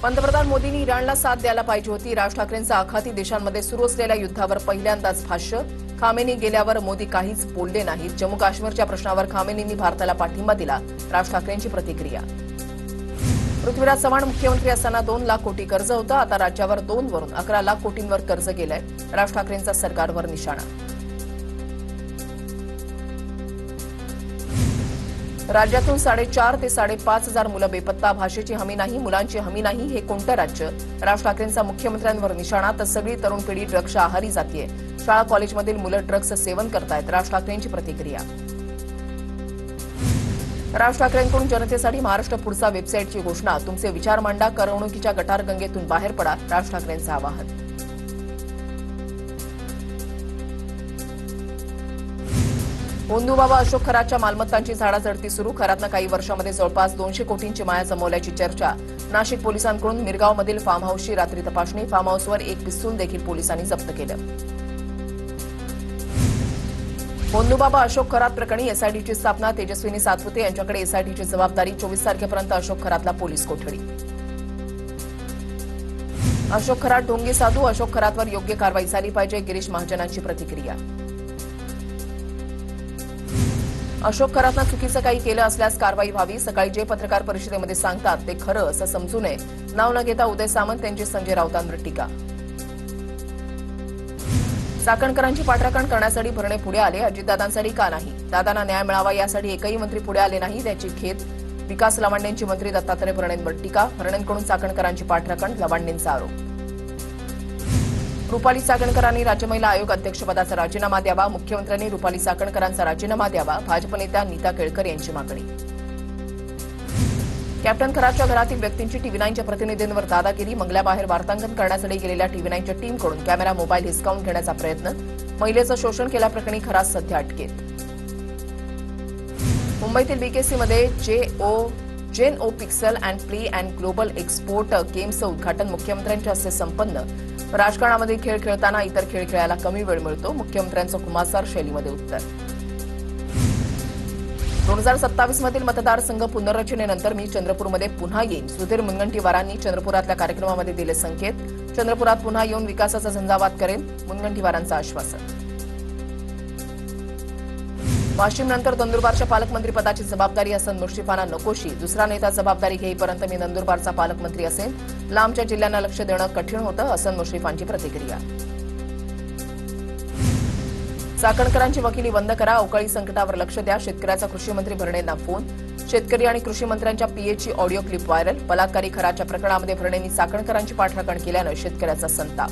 पंतप्रधान मोदींनी इराणला साथ द्यायला पाहिजे होती. राज ठाकरेंचं आखाती देशांमध्ये सुरू असलेल्या युद्धावर पहिल्यांदाच भाष्य. खामेनी गेल्यावर मोदी काहीच बोलले नाहीत. जम्मू काश्मीरच्या प्रश्नावर खामेनींनी भारताला पाठिंबा दिला. राज ठाकरेंची प्रतिक्रिया. पृथ्वीराज चव्हाण मुख्यमंत्री असताना 2 लाख कोटी कर्ज होतं. आता राज्यावर 2 वरून 11 लाख कोटींवर कर्ज गेलंय. राज ठाकरेंचा सरकारवर निशाणा. राज्यातून 4.5 ते 5.5 हजार मुलं बेपत्ता. भाषेची हमी नाही, मुलांची हमी नाही. हे कोणतं राज्य? राज ठाकरेंचा मुख्यमंत्र्यांवर निशाणा. तर सगळी तरुण पिढी ड्रग्सच्या आहारी जातीये. शाळा कॉलेजमधील मुलं ड्रग्सचं सेवन करतायत. राज ठाकरेंची प्रतिक्रिया. राज ठाकरेंकडून जनतेसाठी महाराष्ट्र पुढचा वेबसाईटची घोषणा. तुमचे विचार मांडा, करवणुकीच्या गटारगंगेतून बाहेर पडा. राज ठाकरेंचं आवाहन. होंदूबाबा अशोक खरातच्या मालमत्तांची झाडाझडती सुरू. खरातनं काही वर्षांमध्ये जवळपास 200 कोटींची माया जमवल्याची चर्चा. नाशिक पोलिसांकडून मिरगावमधील फार्म हाऊसची रात्री तपासणी. फार्म हाऊसवर एक पिस्तूल देखील पोलिसांनी जप्त केलं. होंदूबाबा अशोक खरात प्रकरणी एसआयटीची स्थापना. तेजस्विनी सातपुते यांच्याकडे एसआयटीची जबाबदारी. 24 तारखेपर्यंत अशोक खरातला पोलीस कोठडी. अशोक खरात ढोंगी साधू. अशोक खरातवर योग्य कारवाई झाली पाहिजे. गिरीश महाजनांची प्रतिक्रिया. अशोक खरातनं चुकीचं काही केलं असल्यास कारवाई व्हावी. सकाळी जे पत्रकार परिषदेमध्ये सांगतात ते खरं असं समजू नये. नाव न घेता उदय सामंत यांची संजय राऊतांवर टीका. चाकणकरांची पाठराखण करण्यासाठी भरणे पुढे आले. अजितदादांसाठी का नाही? दादांना न्याय मिळावा यासाठी एकही मंत्री पुढे आले नाही. त्याची खेद. विकास लवांडेंची मंत्री दत्तात्रय भरणेंवर टीका. भरणेंकडून चाकणकरांची पाठराखण. लवांडेंचा आरोप. रुपाली चाकणकरांनी राज्य महिला आयोग अध्यक्षपदाचा राजीनामा द्यावा. मुख्यमंत्र्यांनी रुपाली चाकणकरांचा राजीनामा द्यावा. भाजप नेत्या नीता केळकर यांची मागणी. कॅप्टन खरातच्या घरातील व्यक्तींची टीव्ही 9च्या प्रतिनिधींवर दादागिरी. मंगल्याबाहेर वार्तांकन करण्यासाठी गेलेल्या टीव्ही 9च्या टीमकडून कॅमेरा मोबाईल हिसकावून घेण्याचा प्रयत्न. महिलेचं शोषण केल्याप्रकरणी खरात सध्या अटकेत. मुंबईतील बीकेसीमध्ये gen O pixel and play and global export गेम्सचं उद्घाटन मुख्यमंत्र्यांच्या हस्ते संपन्न. राजकारणामध्ये खेळ खेळताना इतर खेळ खेळायला कमी वेळ मिळतो. मुख्यमंत्र्यांचं खुमासदार शैलीमध्ये उत्तर. 2027 मधील मतदारसंघ पुनर्रचनेनंतर मी चंद्रपूरमध्ये पुन्हा येईन. सुधीर मुनगंटीवारांनी चंद्रपुरातल्या कार्यक्रमामध्ये दिले संकेत. चंद्रपुरात पुन्हा येऊन विकासाचा झंझावात करेन. मुनगंटीवारांचं आश्वासन. वाशिमनंतर नंदुरबारच्या पालकमंत्रीपदाची जबाबदारी हसन मुश्रीफांना नकोशी. दुसरा नेता जबाबदारी घेईपर्यंत मी नंदुरबारचा पालकमंत्री असेन. लांबच्या जिल्ह्यांना लक्ष देणं कठीण होतं. हसन मुश्रीफांची प्रतिक्रिया. चाकणकरांची वकिली बंद करा. अवकाळी संकटावर लक्ष द्या. शेतकऱ्याचा कृषीमंत्री भरणेंना फोन. शेतकरी आणि कृषीमंत्र्यांच्या पीएची ऑडिओ क्लिप व्हायरल. बलात्कारी खराच्या प्रकरणामध्ये भरणेंनी चाकणकरांची पाठराखण केल्यानं शेतकऱ्याचा संताप.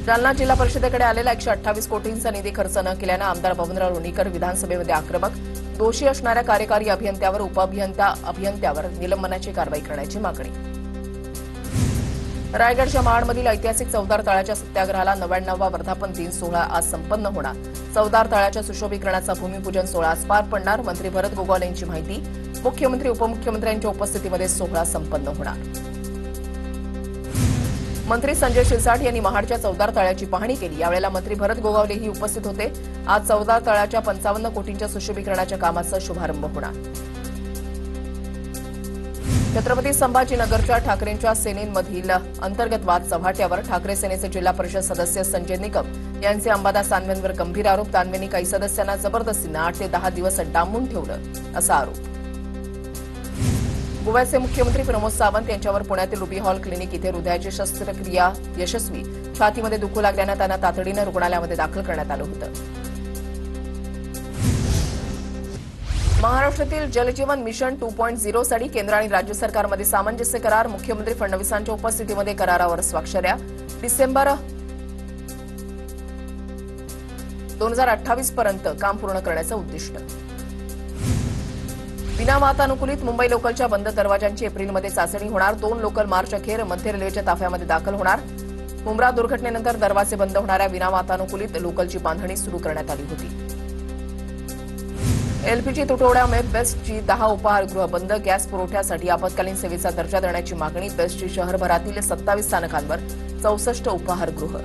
जालना जिल्हा परिषदेकडे आलेला 128 कोटींचा निधी खर्च न केल्यानं आमदार बबनराव लोणीकर विधानसभेमध्ये आक्रमक. दोषी असणाऱ्या कार्यकारी अभियंत्यावर अभियंत्यावर निलंबनाची कारवाई करण्याची मागणी. रायगडच्या महाडमधील ऐतिहासिक चौदार तळ्याच्या सत्याग्रहाला 99वा वर्धापन दिन सोहळा आज संपन्न होणार. चौदार तळ्याच्या सुशोभीकरणाचा भूमिपूजन सोहळा आज पार पडणार. मंत्री भरत गोगावल यांची माहिती. मुख्यमंत्री उपमुख्यमंत्र्यांच्या उपस्थितीमध्ये सोहळा संपन्न होणार. मंत्री संजय शिरसाट यांनी महाडच्या चौदार तळ्याची पाहणी केली. यावेळेला मंत्री भरत गोगावलेही उपस्थित होते. आज चौदार तळ्याच्या 55 कोटींच्या सुशोभीकरणाच्या कामाचा शुभारंभ होणार. छत्रपती संभाजीनगरच्या ठाकरेंच्या सेनेमधील अंतर्गत वाद चव्हाट्यावर. ठाकरे सेनेचे जिल्हा परिषद सदस्य संजय निकम यांचे अंबादास दानवेंवर गंभीर आरोप. दानवेंनी काही सदस्यांना जबरदस्तीनं 8 ते 10 दिवस डांबून ठेवलं असा आरोप. गोव्याचे मुख्यमंत्री प्रमोद सावंत यांच्यावर पुण्यातील रुबी हॉल क्लिनिक इथे हृदयाची शस्त्रक्रिया यशस्वी. छातीमध्ये दुखू लागल्यानं त्यांना तातडीनं रुग्णालयामध्ये दाखल करण्यात आलं होतं. महाराष्ट्रातील जलजीवन मिशन 2.0 साठी केंद्र आणि राज्य सरकारमध्ये सामंजस्य करार. मुख्यमंत्री फडणवीसांच्या उपस्थितीमध्ये करारावर स्वाक्षऱ्या. डिसेंबर 2028 पर्यंत काम पूर्ण करण्याचं उद्दिष्ट. विना वातानुकूलित मुंबई लोकलच्या बंद दरवाजांची एप्रिलमध्ये चाचणी होणार. 2 लोकल मार्च अखेर मध्य रेल्वेच्या ताफ्यामध्ये दाखल होणार. मुंब्रा दुर्घटनेनंतर दरवाजे बंद होणाऱ्या विना वातानुकूलित लोकलची बांधणी सुरू करण्यात आली होती. एलपीजी तुटवड्यामुळे बेस्टची 10 उपाहारगृह बंद. गॅस पुरवठ्यासाठी आपत्कालीन सेवेचा दर्जा देण्याची मागणी. बेस्टची शहरभरातील 27 स्थानकांवर 64 उपाहारगृह.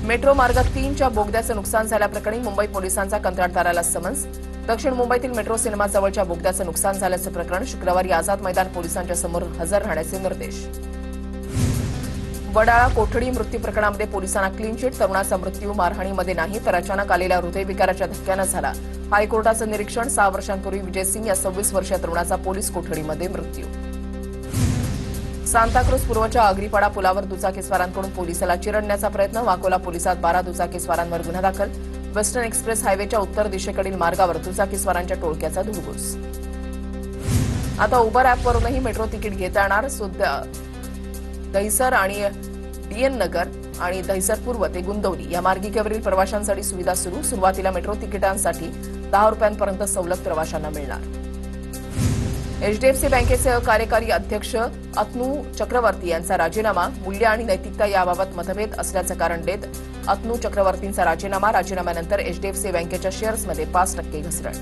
मेट्रो मार्ग 3च्या बोगद्याचं नुकसान झाल्याप्रकरणी मुंबई पोलिसांचा कंत्राटदाराला समन्स. दक्षिण मुंबईतील मेट्रो सिनेमा जवळच्या बोगद्याचं नुकसान झाल्याचं प्रकरण शुक्रवारी आझाद मैदान पोलिसांच्या समोर हजर राहण्याचे निर्देश. वडाळा कोठडी मृत्यू प्रकरणामध्ये पोलिसांना क्लीन चिट. तरुणाचा मृत्यू मारहाणीमध्ये नाही तर अचानक आलेल्या हृदयविकाराच्या धक्क्यानं झाला. हायकोर्टाचं निरीक्षण. 6 वर्षांपूर्वी विजय सिंग या 26 वर्षीय तरुणाचा पोलीस कोठडीमध्ये मृत्यू. सांताक्रूज पूर्वच्या आगरीपाडा पुलावर दुचाकीस्वारांकडून पोलिसाला चिरडण्याचा प्रयत्न. वाकोला पोलिसात 12 दुचाकीस्वारांवर गुन्हा दाखल. वेस्टर्न एक्सप्रेस हायवेच्या उत्तर दिशेकडील मार्गावर दुचाकीस्वारांच्या टोळक्याचा धुडगूस. आता उबर ॲपवरूनही मेट्रो तिकीट घेता येणार. दहिसर आणि डीएन नगर आणि दहिसर पूर्व ते गुंदवली या मार्गिकेवरील प्रवाशांसाठी सुविधा सुरू. सुरुवातीला मेट्रो तिकिटांसाठी 10 रुपयांपर्यंत सवलत प्रवाशांना मिळणार. एचडीएफसी बँकेचे कार्यकारी अध्यक्ष अतनू चक्रवर्ती यांचा राजीनामा. मूल्य आणि नैतिकता याबाबत मतभेद असल्याचं कारण देत अतनू चक्रवर्तींचा राजीनाम्यानंतर एचडीएफसी बँकेच्या शेअर्समध्ये 5% घसरण.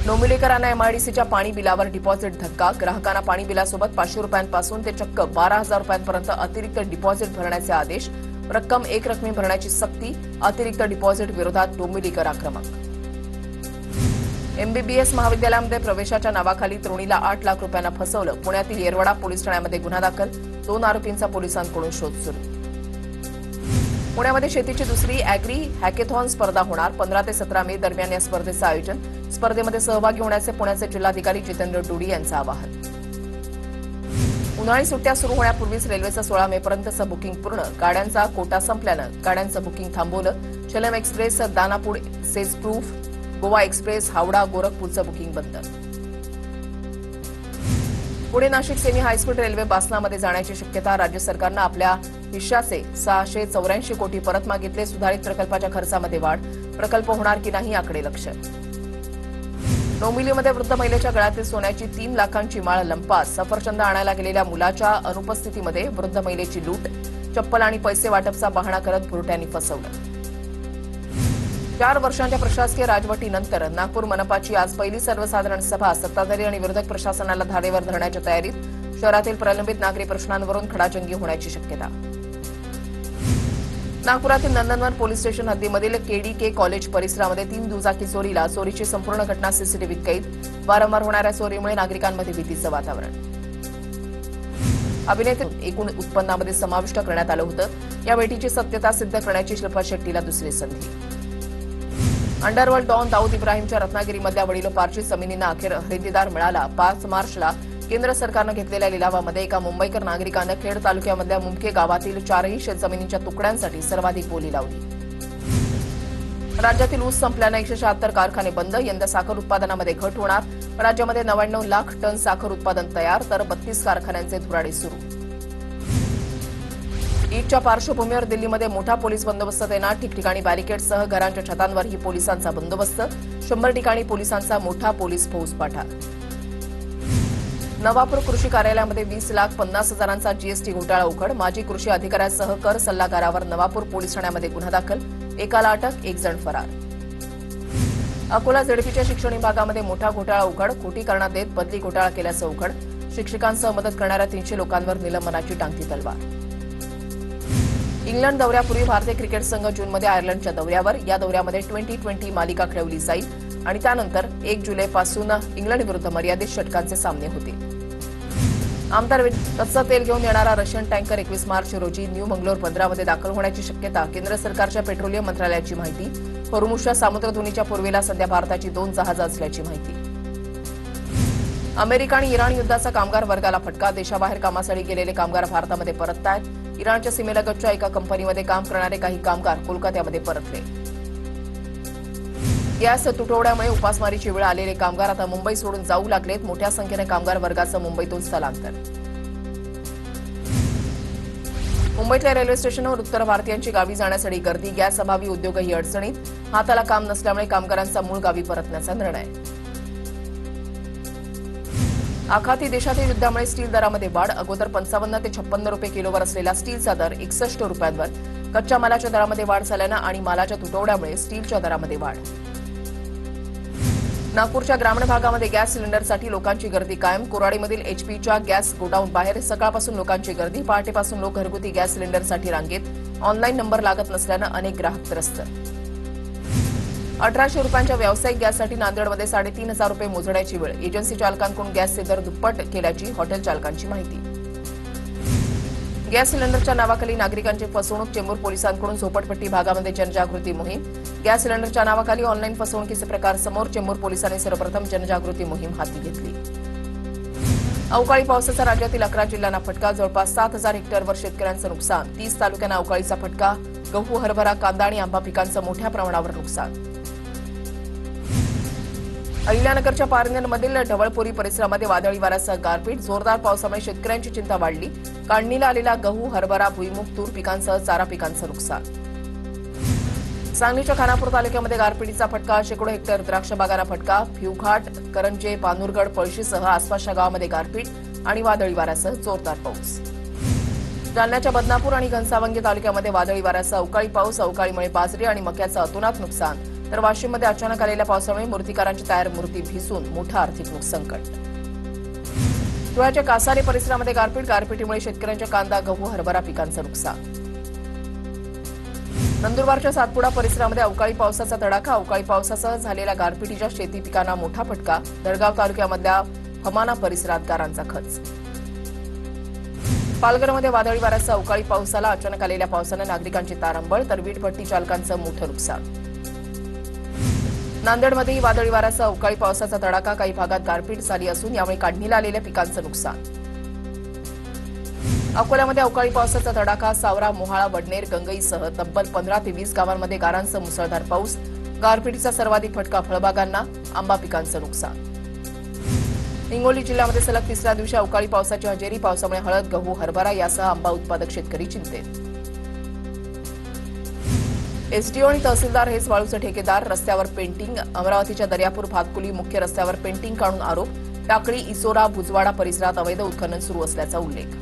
डोंबिवलीकरांना एमआयडीसीच्या पाणी बिलावर डिपॉझिट धक्का. ग्राहकांना पाणी बिलासोबत 500 रुपयांपासून ते चक्क 12,000 रुपयांपर्यंत अतिरिक्त डिपॉझिट भरण्याचे आदेश. रक्कम एक रकमी भरण्याची सक्ती. अतिरिक्त डिपॉझिट विरोधात डोंबिवलीकर आक्रमक. एमबीबीएस महाविद्यालयामध्ये प्रवेशाच्या नावाखाली तरुणीला 8 लाख रुपयांना फसवलं. पुण्यातील येरवडा पोलीस ठाण्यामध्ये गुन्हा दाखल. 2 आरोपींचा पोलिसांकडून शोध सुरू. पुण्यामध्ये शेतीची दुसरी अॅग्री हॅकेथॉन स्पर्धा होणार. 15 ते 17 मे दरम्यान या स्पर्धेचं आयोजन. स्पर्धेमध्ये सहभागी होण्याचे पुण्याचे जिल्हाधिकारी जितेंद्र डोडी यांचं आवाहन. उन्हाळी सुट्ट्या सुरू होण्यापूर्वीच रेल्वेचं 16 मे पर्यंतचं बुकिंग पूर्ण. गाड्यांचा कोटा संपल्यानं गाड्यांचं बुकिंग थांबवलं. चलम एक्सप्रेस दानापूर सेज प्रूफ. गोवा एक्सप्रेस हावडा गोरखपूरचं बुकिंग बंद. Pune Nashik semi high speed railway बासनामध्ये जाण्याची शक्यता. राज्य सरकारनं आपल्या हिश्श्याचे 684 कोटी परत मागितले. सुधारित प्रकल्पाच्या खर्चामध्ये वाढ. प्रकल्प होणार की नाही याकडे लक्ष. डोंबिवलीमध्ये वृद्ध महिलेच्या गळ्यातील सोन्याची 3 लाखांची माळ लंपास. सफरचंद आणायला गेलेल्या मुलाच्या अनुपस्थितीमध्ये वृद्ध महिलेची लूट. चप्पल आणि पैसे वाटपचा बहाणा करत भुरट्यांनी फसवलं. 4 वर्षांच्या प्रशासकीय राजवटीनंतर नागपूर मनपाची आज पहिली सर्वसाधारण सभा. सत्ताधारी आणि विरोधक प्रशासनाला धारेवर धरण्याच्या तयारीत. शहरातील प्रलंबित नागरी प्रश्नांवरून खडाजंगी होण्याची शक्यता. नागपुरातील नंदनवन पोलीस स्टेशन हद्दीमधील केडीके कॉलेज परिसरामध्ये 3 दुचाकी चोरीला. चोरीची संपूर्ण घटना सीसीटीव्हीत कैद. वारंवार होणाऱ्या चोरीमुळे नागरिकांमध्ये भीतीचं वातावरण. अभिनेते एकूण उत्पन्नामध्ये समाविष्ट करण्यात आलं होतं. या भेटीची सत्यता सिद्ध करण्याची शिल्पा शेट्टीला दुसरी संधी. अंडरवर्ल्ड डॉन दाऊद इब्राहिमच्या रत्नागिरीमधल्या वडिलोपार्जित जमिनींना अखेर खरेदीदार मिळाला. 5 मार्चला केंद्र सरकारनं घेतलेल्या लिलावामध्ये एका मुंबईकर नागरिकानं खेड तालुक्यामधल्या मुमके गावातील 4ही शेतजमिनींच्या तुकड्यांसाठी सर्वाधिक बोली लावली. राज्यातील ऊस संपल्यानं 176 कारखाने बंद. यंदा साखर उत्पादनामध्ये घट होणार. राज्यामध्ये 99 लाख टन साखर उत्पादन तयार तर 32 कारखान्यांचे धुराडे सुरू. ईदच्या पार्श्वभूमीवर दिल्लीमध्ये मोठा पोलीस बंदोबस्त तैनात. ठिकठिकाणी बॅरिकेडसह घरांच्या छतांवरही पोलिसांचा बंदोबस्त. 100 ठिकाणी पोलिसांचा मोठा पोलीस फौजपाठा. नवापूर कृषी कार्यालयामध्ये 20,50,000चा जीएसटी घोटाळा उघड. माजी कृषी अधिकाऱ्यासह कर सल्लागारावर नवापूर पोलीस ठाण्यामध्ये गुन्हा दाखल. एकाला अटक. 1 जण फरार. अकोला झेडपीच्या शिक्षण विभागामध्ये मोठा घोटाळा उघड. खोटी करण्यात देत बदली घोटाळा केल्याचं उघड. शिक्षकांसह मदत करणाऱ्या 300 लोकांवर निलंबनाची टांगती तलवार. इंग्लंड दौऱ्यापूर्वी भारतीय क्रिकेट संघ जूनमध्ये आयर्लंडच्या दौऱ्यावर. या दौऱ्यामध्ये 2020 मालिका खेळवली जाईल आणि त्यानंतर 1 जुलैपासून इंग्लंडविरुद्ध मर्यादित षटकांचे सामने होतील. आमदार कच्चं तेल घेऊन येणारा रशियन टँकर 21 मार्च रोजी न्यू मंगलोर बंदरामध्ये दाखल होण्याची शक्यता. केंद्र सरकारच्या पेट्रोलियम मंत्रालयाची माहिती. होर्मुझच्या सामुद्रधुनीच्या पूर्वेला सध्या भारताची 2 जहाजं असल्याची माहिती. अमेरिका आणि इराण युद्धाचा कामगार वर्गाला फटका. देशाबाहेर कामासाठी गेलेले कामगार भारतामध्ये परततायत. इराणच्या सीमेलगतच्या एका कंपनीमध्ये काम करणारे काही कामगार कोलकात्यामध्ये परतले. गॅस तुटवड्यामुळे उपासमारीची वेळ आलेले कामगार आता मुंबई सोडून जाऊ लागलेत. मोठ्या संख्येने कामगार वर्गाचं मुंबईतून स्थलांतर. मुंबईतल्या रेल्वे स्टेशनवर उत्तर भारतीयांची गावी जाण्यासाठी गर्दी. गॅस अभावी उद्योगही अडचणीत. हाताला काम नसल्यामुळे कामगारांचा मूळ गावी परतण्याचा निर्णय. आखाती देशातील युद्धामुळे स्टील दरामध्ये वाढ. अगोदर 55 ते 56 रुपये किलोवर असलेला स्टीलचा दर 61 रुपयांवर. कच्च्या मालाच्या दरामध्ये वाढ झाल्यानं आणि मालाच्या तुटवड्यामुळे स्टीलच्या दरामध्ये वाढ. नागपूरच्या ग्रामीण भागामध्ये गॅस सिलेंडरसाठी लोकांची गर्दी कायम. कोराडीमधील एचपीच्या गॅस गोडाऊन बाहेर सकाळपासून लोकांची गर्दी. पहाटेपासून लोक घरगुती गॅस सिलेंडरसाठी रांगेत. ऑनलाईन नंबर लागत नसल्यानं अनेक ग्राहक त्रस्त. 1800 रुपयांच्या व्यावसायिक गॅससाठी नांदेडमध्ये 3,500 रुपये मोजण्याची वेळ. एजन्सी चालकांकडून गॅसचे दर दुप्पट केल्याची हॉटेल चालकांची माहिती. गॅस सिलेंडरच्या नावाखाली नागरिकांची फसवणूक. चेंबूर पोलिसांकडून झोपडपट्टी भागामध्ये जनजागृती मोहीम. गॅस सिलेंडरच्या नावाखाली ऑनलाईन फसवणुकीचे प्रकार समोर. चेंबूर पोलिसांनी सर्वप्रथम जनजागृती मोहीम हाती घेतली. अवकाळी पावसाचा राज्यातील 11 जिल्ह्यांना फटका. जवळपास 7,000 हेक्टरवर शेतकऱ्यांचं नुकसान. 30 तालुक्यांना अवकाळीचा फटका. गहू, हरभरा, कांदा आणि आंबा पिकांचं मोठ्या प्रमाणावर नुकसान. अहिल्यानगरच्या पारनेरमधील ढवळपोरी परिसरामध्ये वादळी वाऱ्यासह गारपीट. जोरदार पावसामुळे शेतकऱ्यांची चिंता वाढली. काढणीला आलेला गहू, हरभरा, भुईमूग, तूर पिकांसह चारा पिकांचं नुकसान. सांगलीच्या खानापूर तालुक्यामध्ये गारपिटीचा फटका. शेकडो हेक्टर द्राक्ष बागांना फटका. भिवघाट, करंजे, पानूरगड, पळशीसह आसपासच्या गावामध्ये गारपीट आणि वादळी वाऱ्यासह जोरदार पाऊस. जालन्याच्या बदनापूर आणि घनसावंगी तालुक्यामध्ये वादळी वाऱ्यासह अवकाळी पाऊस. अवकाळीमुळे बाजरी आणि मक्याचं अतोनात नुकसान. तर वाशिममध्ये अचानक आलेल्या पावसामुळे मूर्तिकारांची तयार मूर्ती भिजून मोठं आर्थिक संकट. धुळ्याच्या कासारे परिसरामध्ये गारपीट. गारपिटीमुळे शेतकऱ्यांच्या कांदा, गहू, हरभरा पिकांचं नुकसान. नंदुरबारच्या सातपुडा परिसरामध्ये अवकाळी पावसाचा तडाखा. अवकाळी पावसासह झालेल्या गारपिटीच्या शेती पिकांना मोठा फटका. दळगाव तालुक्यामधल्या हमाना परिसरात गारांचा खच. पालघरमध्ये वादळी वाऱ्यासह अवकाळी पावसाला. अचानक आलेल्या पावसानं नागरिकांची तारंबळ. तर वीटभट्टी चालकांचं मोठं नुकसान. नांदेडमध्येही वादळी वाऱ्यासह अवकाळी पावसाचा तडाखा. काही भागात गारपीट झाली असून यामुळे काढणीला आलेल्या पिकांचं नुकसान. अकोल्यामध्ये अवकाळी पावसाचा तडाखा. सावरा, मोहाळा, वडनेर, गंगईसह तब्बल 15 ते 20 गावांमध्ये गारांसह मुसळधार पाऊस. गारपिटीचा सर्वाधिक फटका फळबागांना. आंबा पिकांचं नुकसान. हिंगोली जिल्ह्यामध्ये सलग तिसऱ्या दिवशी अवकाळी पावसाची हजेरी. पावसामुळे हळद, गहू, हरभरा यासह आंबा उत्पादक शेतकरी चिंतेत. एसडीओ आणि तहसीलदार हेच वाळूचे ठेकेदार. रस्त्यावर पेंटिंग. अमरावतीच्या दर्यापूर भातकुली मुख्य रस्त्यावर पेंटिंग काढून आरोप. टाकळी, इसोरा, भुजवाडा परिसरात अवैध उत्खनन सुरू असल्याचा उल्लेख.